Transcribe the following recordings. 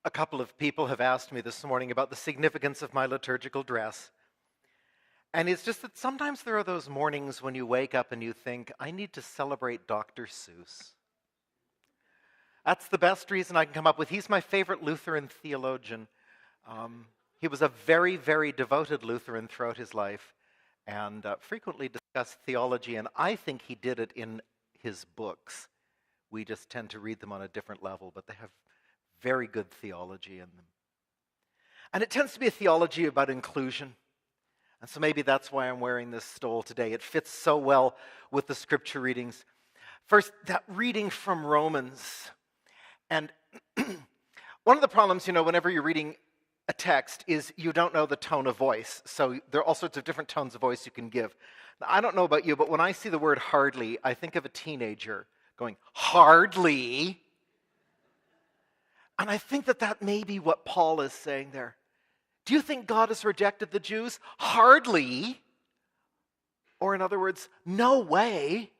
A couple of people have asked me this morning about the significance of my liturgical dress. And it's just that sometimes there are those mornings when you wake up and you think, I need to celebrate Dr. Seuss. That's the best reason I can come up with. He's my favorite Lutheran theologian. He was a very, very devoted Lutheran throughout his life and frequently discussed theology, and I think he did it in his books. We just tend to read them on a different level, but they have very good theology in them. And it tends to be a theology about inclusion. And so maybe that's why I'm wearing this stole today. It fits so well with the scripture readings. First, that reading from Romans. And one of the problems, whenever you're reading a text is you don't know the tone of voice. So there are all sorts of different tones of voice you can give. Now, I don't know about you, but when I see the word hardly, I think of a teenager going, hardly. And I think that may be what Paul is saying there. Do you think God has rejected the Jews? Hardly. Or in other words, no way.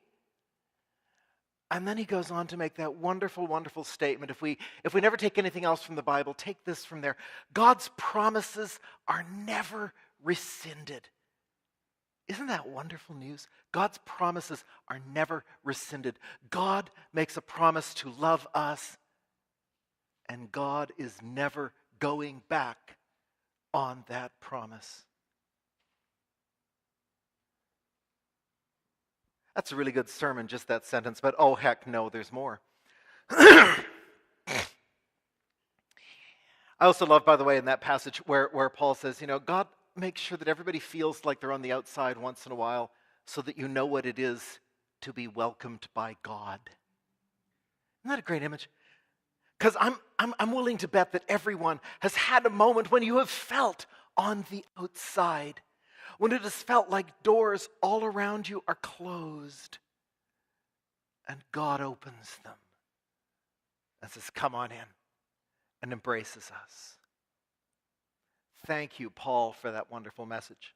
And then he goes on to make that wonderful, wonderful statement. If we never take anything else from the Bible, take this from there. God's promises are never rescinded. Isn't that wonderful news? God's promises are never rescinded. God makes a promise to love us, and God is never going back on that promise. That's a really good sermon, just that sentence, but oh heck no, there's more. I also love, by the way, in that passage where Paul says, God makes sure that everybody feels like they're on the outside once in a while so that you know what it is to be welcomed by God. Isn't that a great image? Because I'm willing to bet that everyone has had a moment when you have felt on the outside, when it has felt like doors all around you are closed, and God opens them and says, come on in, and embraces us. Thank you, Paul, for that wonderful message.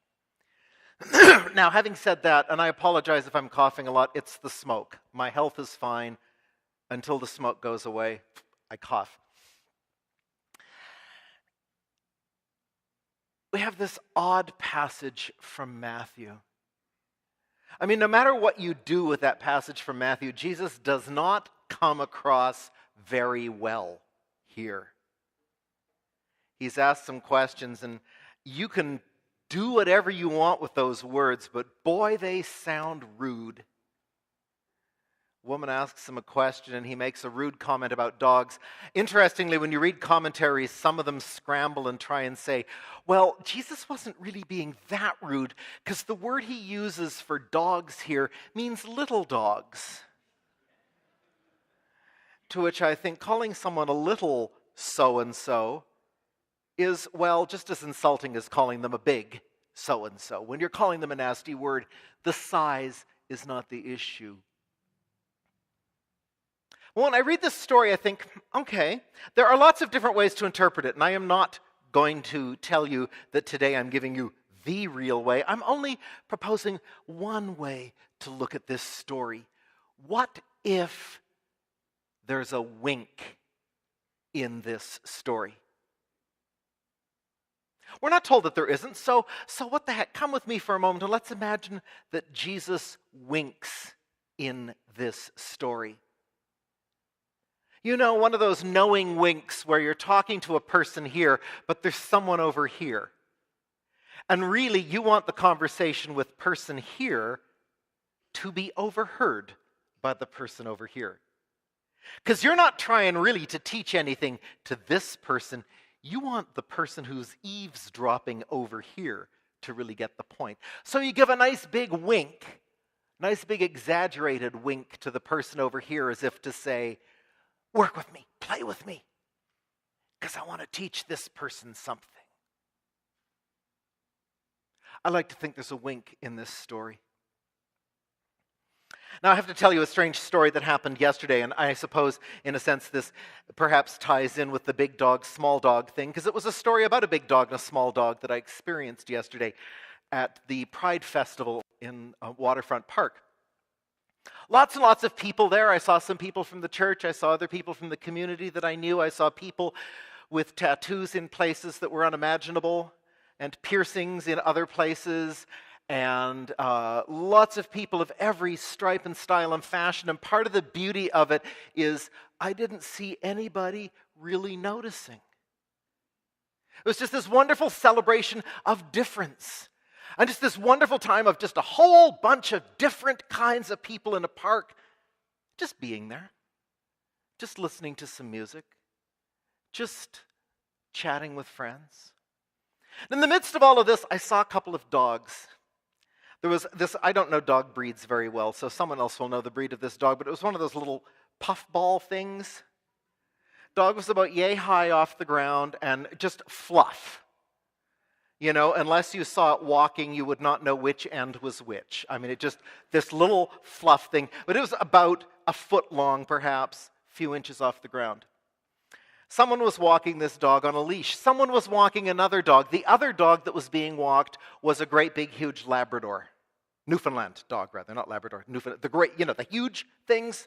Now, having said that, and I apologize if I'm coughing a lot, it's the smoke. My health is fine until the smoke goes away. I cough. We have this odd passage from Matthew. I mean, no matter what you do with that passage from Matthew, Jesus does not come across very well here. He's asked some questions, and you can do whatever you want with those words, but boy, they sound rude. Woman asks him a question and he makes a rude comment about dogs. Interestingly, when you read commentaries, some of them scramble and try and say, well, Jesus wasn't really being that rude because the word he uses for dogs here means little dogs. To which I think calling someone a little so-and-so is, well, just as insulting as calling them a big so-and-so. When you're calling them a nasty word, the size is not the issue. Well, when I read this story, I think, okay, there are lots of different ways to interpret it, and I am not going to tell you that today I'm giving you the real way. I'm only proposing one way to look at this story. What if there's a wink in this story? We're not told that there isn't, so what the heck? Come with me for a moment and let's imagine that Jesus winks in this story. One of those knowing winks where you're talking to a person here, but there's someone over here. And really, you want the conversation with person here to be overheard by the person over here. Because you're not trying really to teach anything to this person. You want the person who's eavesdropping over here to really get the point. So you give a nice big wink, nice big exaggerated wink to the person over here as if to say, work with me, play with me, because I want to teach this person something. I like to think there's a wink in this story. Now, I have to tell you a strange story that happened yesterday, and I suppose, in a sense, this perhaps ties in with the big dog, small dog thing, because it was a story about a big dog and a small dog that I experienced yesterday at the Pride Festival in Waterfront Park. Lots and lots of people there. I saw some people from the church. I saw other people from the community that I knew. I saw people with tattoos in places that were unimaginable and piercings in other places, and lots of people of every stripe and style and fashion. And part of the beauty of it is I didn't see anybody really noticing. It was just this wonderful celebration of difference. And just this wonderful time of just a whole bunch of different kinds of people in a park, just being there, just listening to some music, just chatting with friends. In the midst of all of this, I saw a couple of dogs. There was this, I don't know dog breeds very well, so someone else will know the breed of this dog, but it was one of those little puffball things. Dog was about yay high off the ground and just fluff. You know, unless you saw it walking, you would not know which end was which. I mean, it just, this little fluff thing, but it was about a foot long, perhaps, a few inches off the ground. Someone was walking this dog on a leash. Someone was walking another dog. The other dog that was being walked was a great big huge Labrador. Newfoundland dog, rather, not Labrador. Newfoundland, the great, the huge things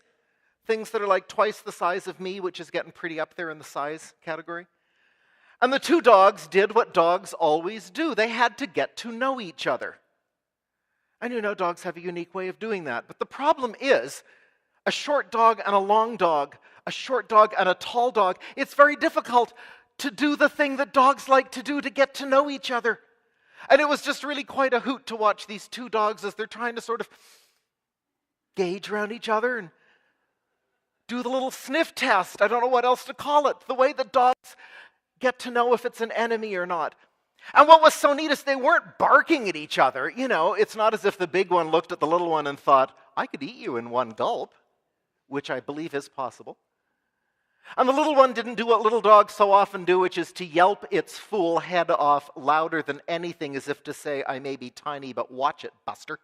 that are like twice the size of me, which is getting pretty up there in the size category. And the two dogs did what dogs always do. They had to get to know each other. And dogs have a unique way of doing that. But the problem is, a short dog and a long dog, a short dog and a tall dog, it's very difficult to do the thing that dogs like to do to get to know each other. And it was just really quite a hoot to watch these two dogs as they're trying to sort of gauge around each other and do the little sniff test. I don't know what else to call it. The way that dogs get to know if it's an enemy or not. And what was so neat is they weren't barking at each other. It's not as if the big one looked at the little one and thought, I could eat you in one gulp, which I believe is possible. And the little one didn't do what little dogs so often do, which is to yelp its fool head off louder than anything, as if to say, I may be tiny, but watch it, Buster,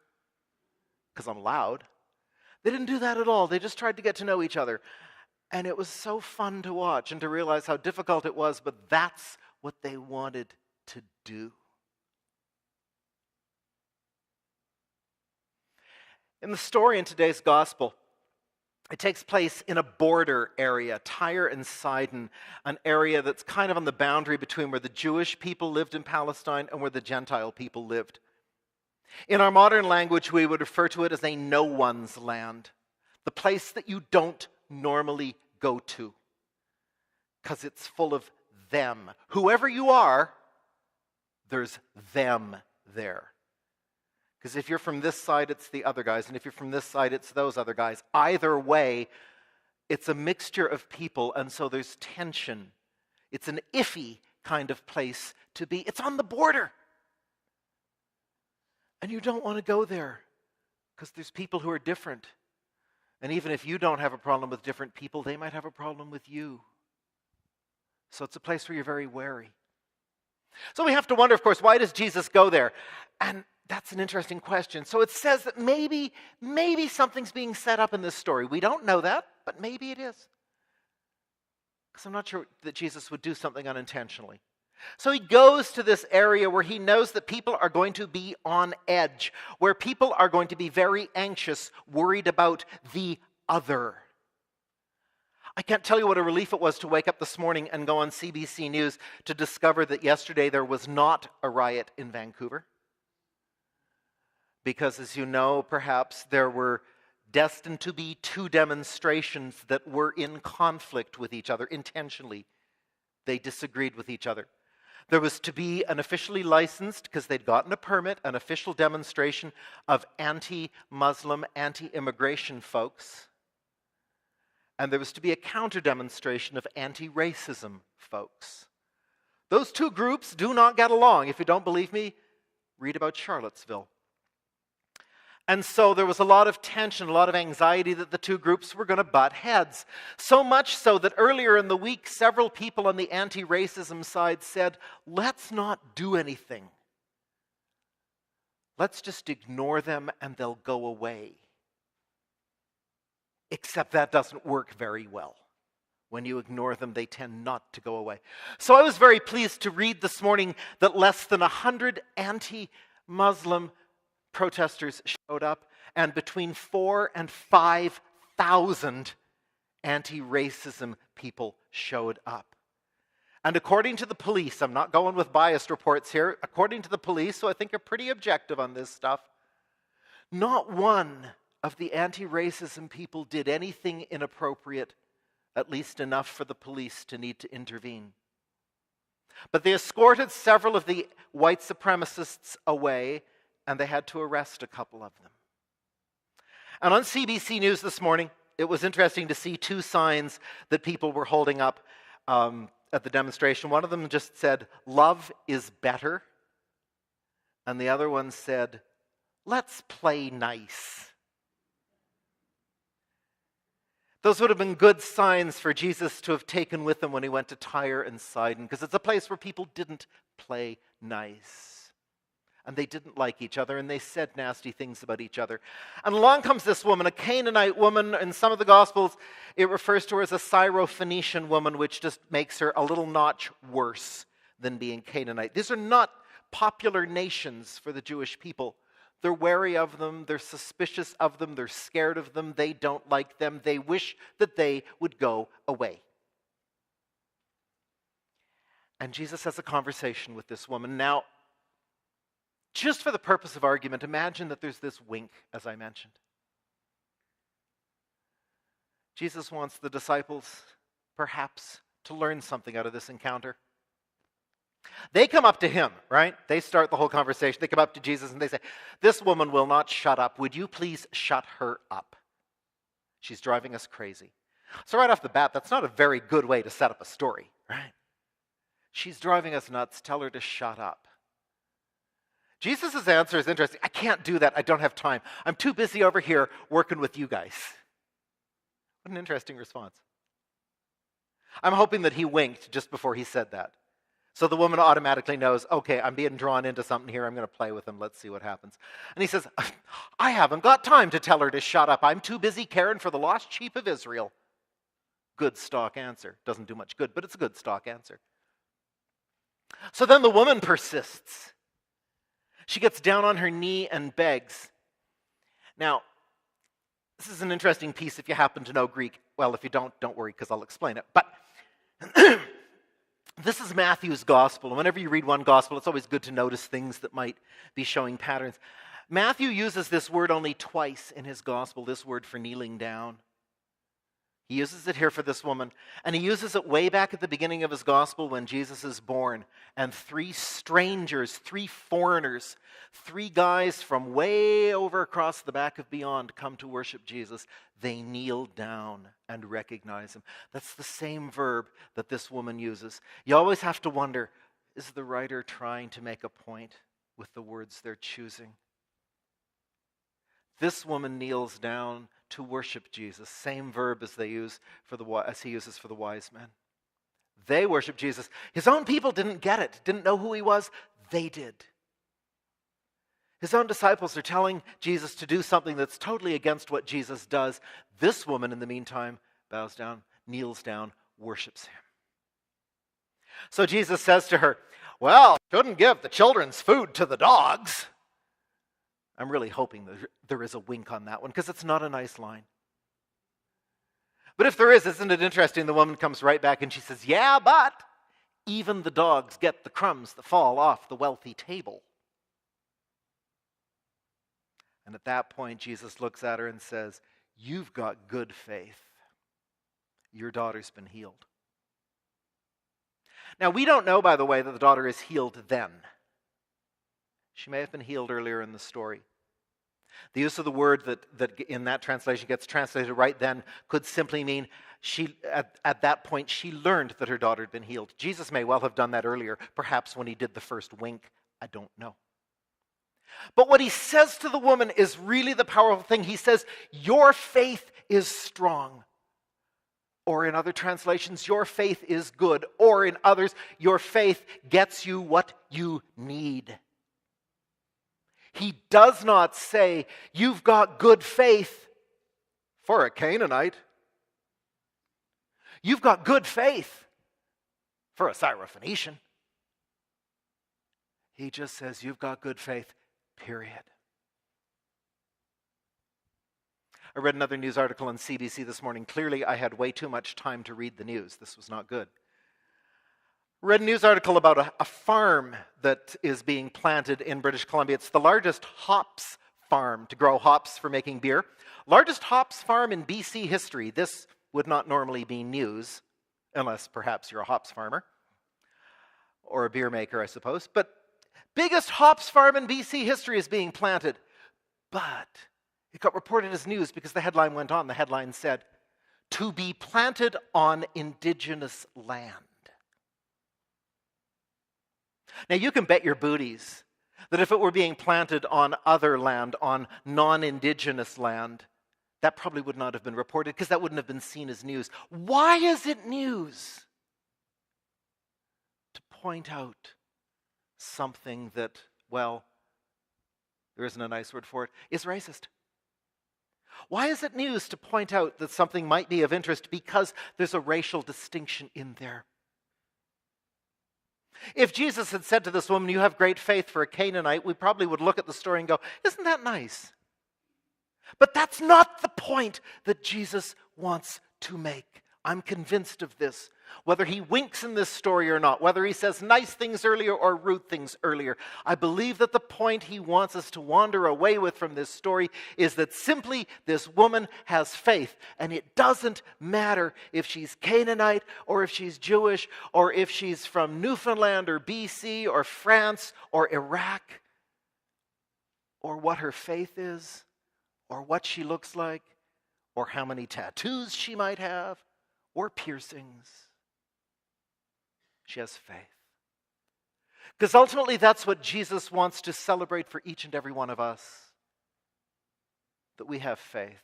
because I'm loud. They didn't do that at all. They just tried to get to know each other. And it was so fun to watch and to realize how difficult it was, but that's what they wanted to do. In the story in today's gospel, it takes place in a border area, Tyre and Sidon, an area that's kind of on the boundary between where the Jewish people lived in Palestine and where the Gentile people lived. In our modern language, we would refer to it as a no one's land, the place that you don't normally go to, because it's full of them. Whoever you are, there's them there. Because if you're from this side, it's the other guys, and if you're from this side, it's those other guys. Either way, it's a mixture of people, and so there's tension. It's an iffy kind of place to be. It's on the border. And you don't want to go there, because there's people who are different. And even if you don't have a problem with different people, they might have a problem with you. So it's a place where you're very wary. So we have to wonder, of course, why does Jesus go there? And that's an interesting question. So it says that maybe something's being set up in this story. We don't know that, but maybe it is. Because I'm not sure that Jesus would do something unintentionally. So he goes to this area where he knows that people are going to be on edge, where people are going to be very anxious, worried about the other. I can't tell you what a relief it was to wake up this morning and go on CBC News to discover that yesterday there was not a riot in Vancouver. Because as you know, perhaps there were destined to be two demonstrations that were in conflict with each other intentionally. They disagreed with each other. There was to be an officially licensed, because they'd gotten a permit, an official demonstration of anti-Muslim, anti-immigration folks. And there was to be a counter-demonstration of anti-racism folks. Those two groups do not get along. If you don't believe me, read about Charlottesville. And so there was a lot of tension, a lot of anxiety that the two groups were going to butt heads. So much so that earlier in the week, several people on the anti-racism side said, let's not do anything. Let's just ignore them and they'll go away. Except that doesn't work very well. When you ignore them, they tend not to go away. So I was very pleased to read this morning that less than 100 anti-Muslim protesters showed up, and between 4,000 and 5,000 anti-racism people showed up. And according to the police, I'm not going with biased reports here, according to the police, so I think you're pretty objective on this stuff, not one of the anti-racism people did anything inappropriate, at least enough for the police to need to intervene. But they escorted several of the white supremacists away, and they had to arrest a couple of them. And on CBC News this morning, it was interesting to see two signs that people were holding up at the demonstration. One of them just said, "Love is better." And the other one said, "Let's play nice." Those would have been good signs for Jesus to have taken with him when he went to Tyre and Sidon, because it's a place where people didn't play nice. And they didn't like each other, and they said nasty things about each other. And along comes this woman, a Canaanite woman. In some of the Gospels, it refers to her as a Syro-Phoenician woman, which just makes her a little notch worse than being Canaanite. These are not popular nations for the Jewish people. They're wary of them, they're suspicious of them, they're scared of them, they don't like them, they wish that they would go away. And Jesus has a conversation with this woman. Now, just for the purpose of argument, imagine that there's this wink, as I mentioned. Jesus wants the disciples, perhaps, to learn something out of this encounter. They come up to him, right? They start the whole conversation. They come up to Jesus and they say, "This woman will not shut up. Would you please shut her up? She's driving us crazy." So right off the bat, that's not a very good way to set up a story, right? She's driving us nuts. Tell her to shut up. Jesus' answer is interesting. "I can't do that. I don't have time. I'm too busy over here working with you guys." What an interesting response. I'm hoping that he winked just before he said that. So the woman automatically knows, okay, I'm being drawn into something here. I'm going to play with him. Let's see what happens. And he says, "I haven't got time to tell her to shut up. I'm too busy caring for the lost sheep of Israel." Good stock answer. Doesn't do much good, but it's a good stock answer. So then the woman persists. She gets down on her knee and begs. Now, this is an interesting piece if you happen to know Greek. Well, if you don't worry, because I'll explain it. But this is Matthew's gospel. And whenever you read one gospel, it's always good to notice things that might be showing patterns. Matthew uses this word only twice in his gospel, this word for kneeling down. He uses it here for this woman, and he uses it way back at the beginning of his gospel when Jesus is born, and three strangers, three foreigners, three guys from way over across the back of beyond come to worship Jesus. They kneel down and recognize him. That's the same verb that this woman uses. You always have to wonder, is the writer trying to make a point with the words they're choosing? This woman kneels down to worship Jesus, same verb as he uses for the wise men. They worship Jesus. His own people didn't get it, didn't know who he was. They did. His own disciples are telling Jesus to do something that's totally against what Jesus does. This woman, in the meantime, bows down, kneels down, worships him. So Jesus says to her, "Well, shouldn't give the children's food to the dogs." I'm really hoping that there is a wink on that one, because it's not a nice line. But if there is, isn't it interesting? The woman comes right back and she says, "Yeah, but even the dogs get the crumbs that fall off the wealthy table." And at that point, Jesus looks at her and says, "You've got good faith. Your daughter's been healed." Now, we don't know, by the way, that the daughter is healed then. She may have been healed earlier in the story. The use of the word that in that translation gets translated right then could simply mean at that point she learned that her daughter had been healed. Jesus may well have done that earlier, perhaps when he did the first wink. I don't know. But what he says to the woman is really the powerful thing. He says, "Your faith is strong." Or in other translations, "Your faith is good." Or in others, "Your faith gets you what you need." He does not say, "You've got good faith for a Canaanite. You've got good faith for a Syrophoenician." He just says, "You've got good faith, period." I read another news article on CBC this morning. Clearly, I had way too much time to read the news. This was not good. Read a news article about a farm that is being planted in British Columbia. It's the largest hops farm to grow hops for making beer. Largest hops farm in BC history. This would not normally be news, unless perhaps you're a hops farmer or a beer maker, I suppose. But biggest hops farm in BC history is being planted. But it got reported as news because the headline went on. The headline said, "To be planted on Indigenous land." Now, you can bet your booties that if it were being planted on other land, on non-Indigenous land, that probably would not have been reported because that wouldn't have been seen as news. Why is it news? To point out something that, well, there isn't a nice word for it, is racist. Why is it news to point out that something might be of interest? Because there's a racial distinction in there. If Jesus had said to this woman, "You have great faith for a Canaanite," we probably would look at the story and go, "Isn't that nice?" But that's not the point that Jesus wants to make. I'm convinced of this. Whether he winks in this story or not, whether he says nice things earlier or rude things earlier, I believe that the point he wants us to wander away with from this story is that simply this woman has faith. And it doesn't matter if she's Canaanite or if she's Jewish or if she's from Newfoundland or BC or France or Iraq, or what her faith is, or what she looks like, or how many tattoos she might have, or piercings. She has faith. Because ultimately that's what Jesus wants to celebrate for each and every one of us. That we have faith.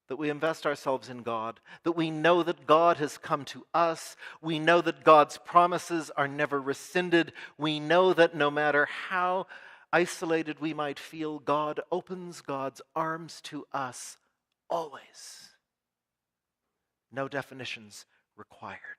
That we invest ourselves in God. That we know that God has come to us. We know that God's promises are never rescinded. We know that no matter how isolated we might feel, God opens God's arms to us always. No definitions required.